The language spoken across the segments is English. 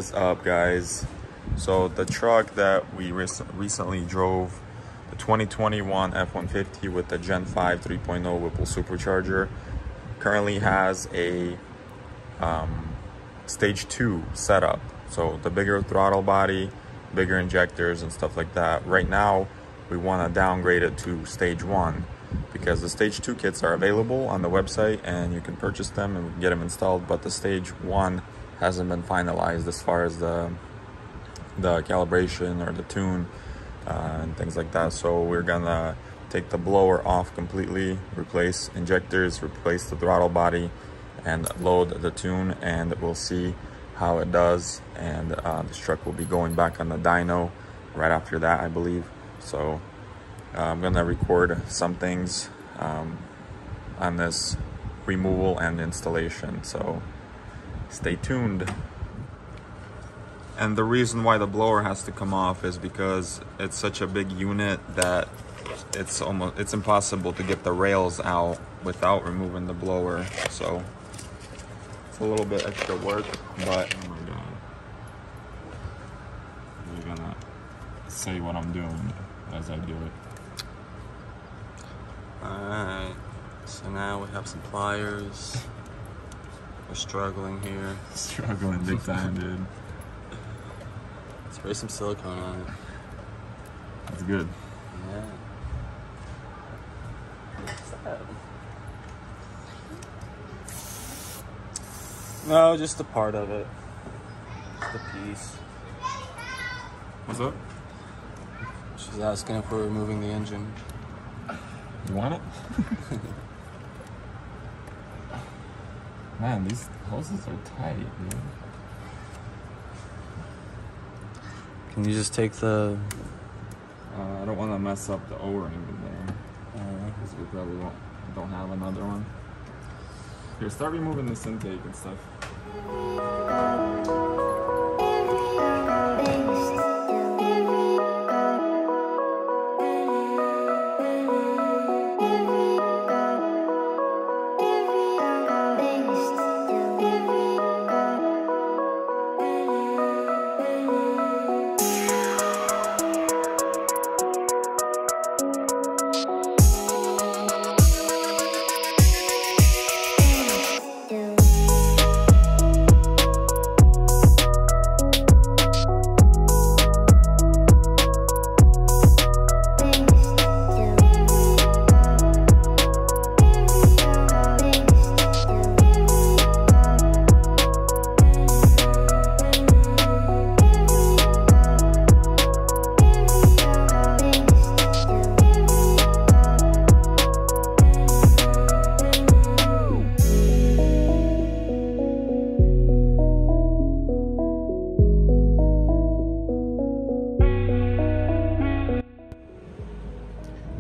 is up, guys? So the truck that we recently drove, the 2021 F-150 with the Gen 5 3.0 Whipple Supercharger, currently has a stage 2 setup. So the bigger throttle body, bigger injectors and stuff like that. Right now we want to downgrade it to stage 1 because the stage 2 kits are available on the website and you can purchase them and get them installed, but the stage 1 hasn't been finalized as far as the calibration or the tune and things like that. So we're gonna take the blower off completely, replace injectors, replace the throttle body, and load the tune, and we'll see how it does. And this truck will be going back on the dyno right after that, I believe. So I'm gonna record some things on this removal and installation, so stay tuned. And the reason why the blower has to come off is because it's such a big unit that it's impossible to get the rails out without removing the blower. So it's a little bit extra work, but oh my god, I'm gonna say what I'm doing as I do it. Alright, so now we have some pliers. We're struggling here. Struggling big time, dude. Spray some silicone on it. That's good. Yeah. What's that? No, just a part of it. Just a piece. What's up? She's asking if we're removing the engine. You want it? Man, these hoses are tight, dude. Can you just take the... I don't want to mess up the O-ring in there. Because we probably don't have another one. Here, start removing this intake and stuff.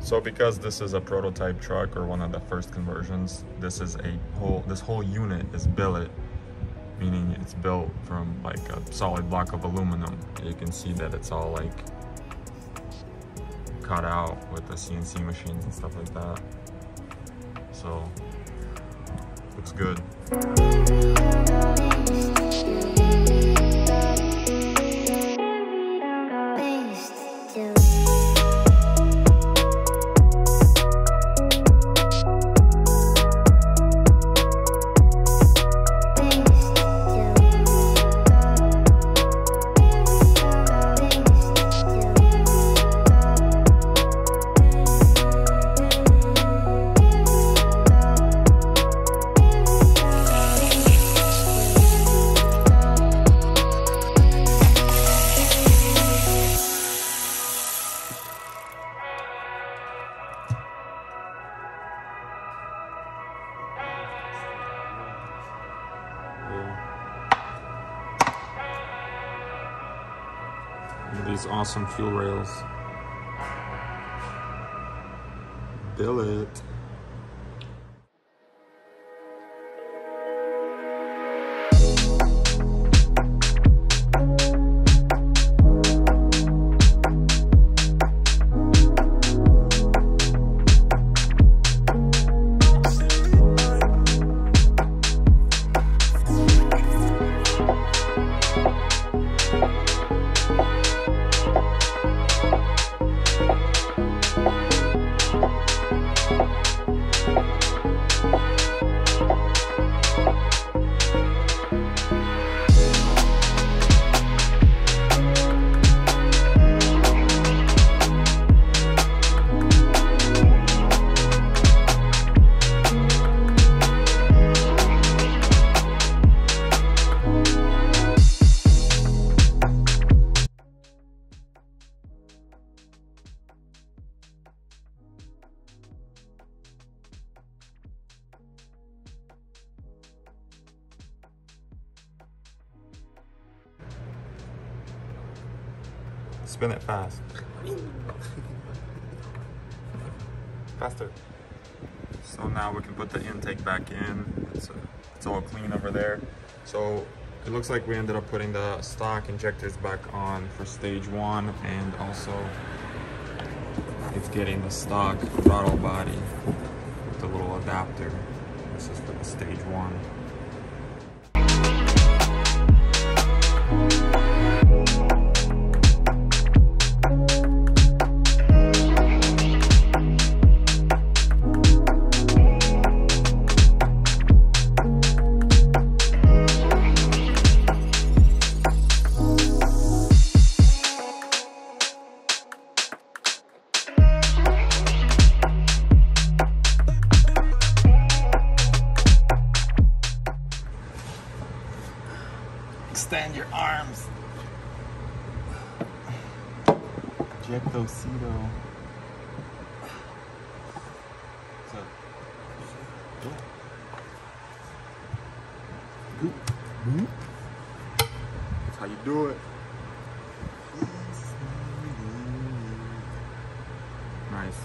So because this is a prototype truck or one of the first conversions, this whole unit is billet, meaning it's built from like a solid block of aluminum. You can see that it's all like cut out with the CNC machines and stuff like that. So looks good. These awesome fuel rails. Billet. Spin it fast. Faster. So now we can put the intake back in. It's all clean over there. So it looks like we ended up putting the stock injectors back on for stage 1, and also it's getting the stock throttle body with the little adapter. This is for the stage 1. Extend your arms. Ejectocito. What's up? Yeah. That's how you do it. Nice.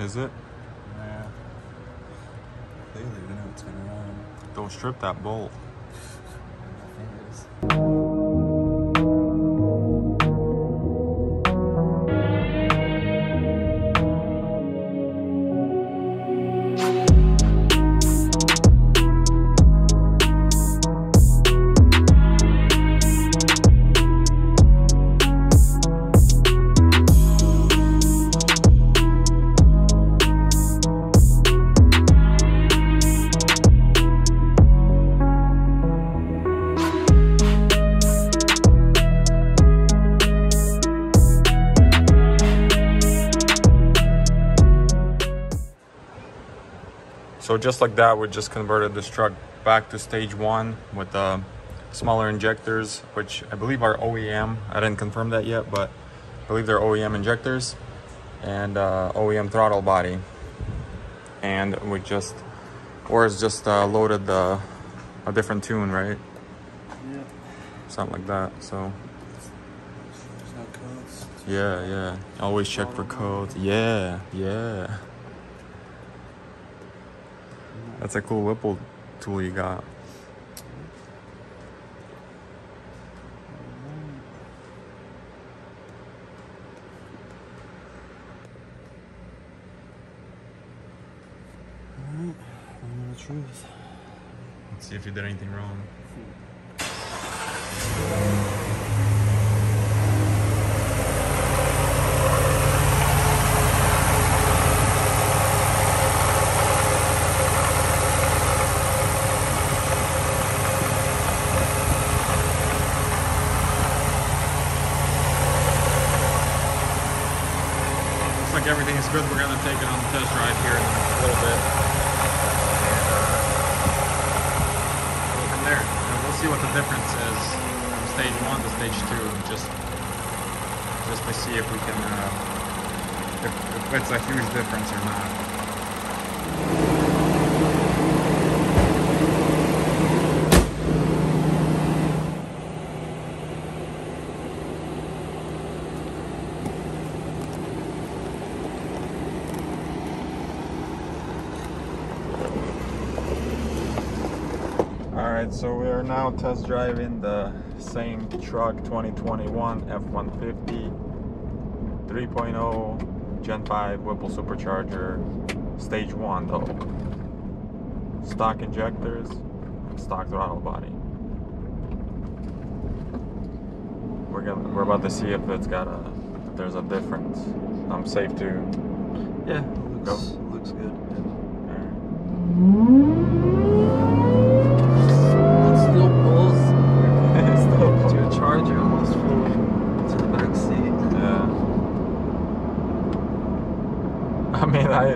Is it? Yeah. Clearly, we don't turn around. Don't strip that bolt. My fingers. So just like that, we just converted this truck back to stage 1 with the smaller injectors, which I believe are OEM. I didn't confirm that yet, but I believe they're OEM injectors, and OEM throttle body. And we just, Oris just loaded a different tune, right? Yeah. Something like that, so. There's no codes. Yeah. Always check for codes. Yeah. That's a cool Whipple tool you got. Alright, I know the truth. Let's see if you did anything wrong. Everything is good. We're gonna take it on the test drive here in a little bit, and go from there. And we'll see what the difference is from stage 1 to stage 2, just to see if we can, if it's a huge difference or not. Alright, so we are now test driving the same truck, 2021 F-150 3.0 Gen 5 Whipple Supercharger, stage 1 though. Stock injectors and stock throttle body. We're about to see if it's got if there's a difference. I'm safe to looks good. I mean, I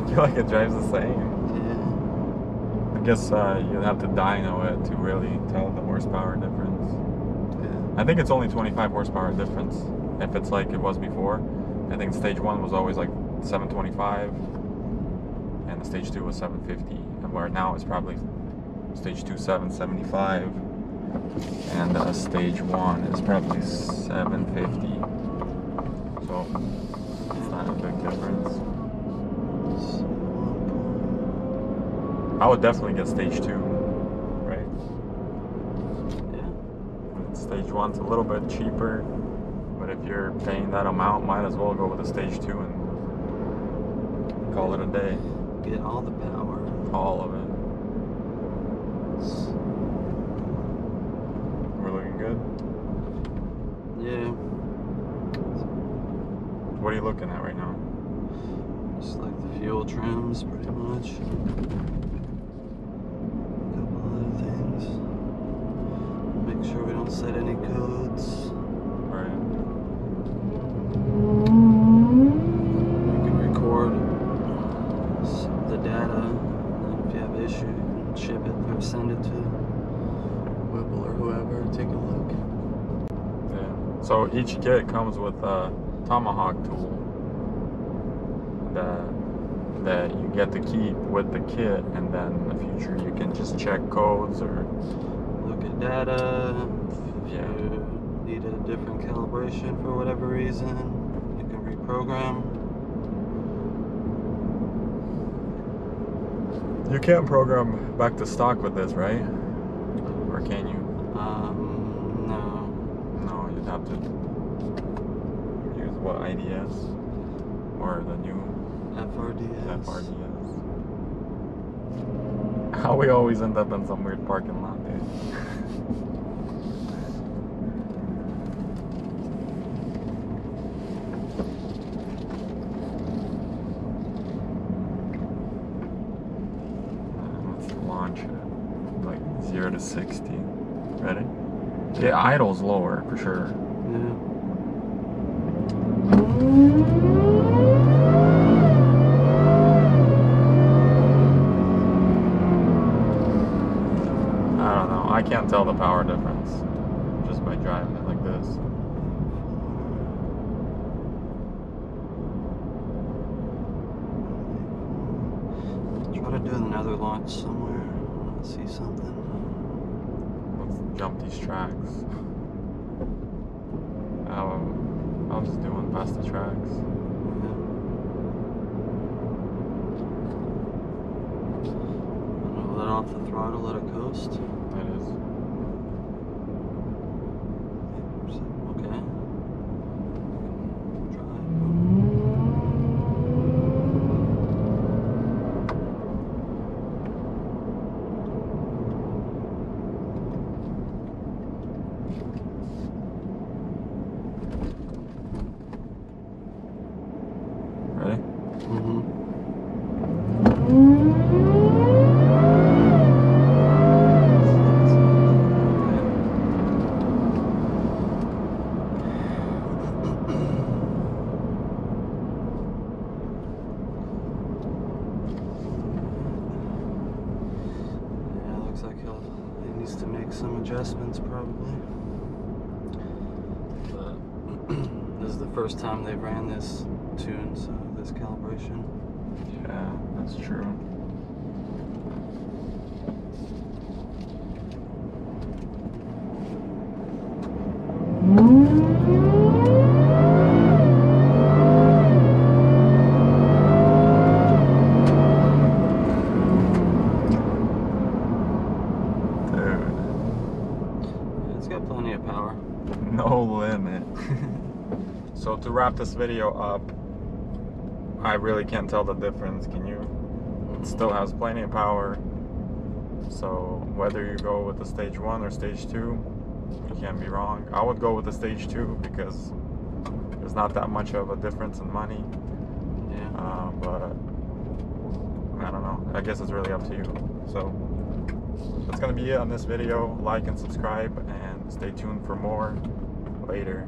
feel like it drives the same. Yeah. I guess you'd have to dyno it to really tell the horsepower difference. Yeah. I think it's only 25 horsepower difference if it's like it was before. I think stage 1 was always like 725 and the stage 2 was 750, and where now it's probably stage 2 775 and stage 1 is probably 750. So it's not a big difference. I would definitely get stage 2, right? Yeah. Stage 1's a little bit cheaper, but if you're paying that amount, might as well go with the stage 2 and call it a day. Get all the power. All of it. We're looking good? Yeah. What are you looking at right now? Just like the fuel trims, pretty much. A couple other things. Make sure we don't set any codes. Right. You can record the data, and if you have issue, you can ship it or send it to Whipple or whoever. Take a look. Yeah. So each kit comes with a Tomahawk tool that you get to keep with the kit, and then in the future you can just check codes or look at data. If you need a different calibration for whatever reason, you can reprogram. You can't program back to stock with this, right? Or can you? No. No, you'd have to use what, IDS? Or the new FRDS. FRDS. How we always end up in some weird parking lot, dude. Let's launch it. Like 0 to 60. Ready? It idles lower for sure. Yeah. I can't tell the power difference just by driving it like this. Try to do another launch somewhere. Let's see something. Let's jump these tracks. I'll just do one past the tracks. Let off the throttle, let it coast. It is. Okay. Drive. Ready? some adjustments probably. But this is the first time they've ran this tune, so this calibration. Yeah, that's true. No limit. So to wrap this video up, I really can't tell the difference. Can you? It still has plenty of power. So whether you go with the stage 1 or stage 2, you can't be wrong. I would go with the stage 2 because there's not that much of a difference in money. Yeah. But I don't know. I guess it's really up to you. So that's gonna be it on this video. Like and subscribe, and stay tuned for more later.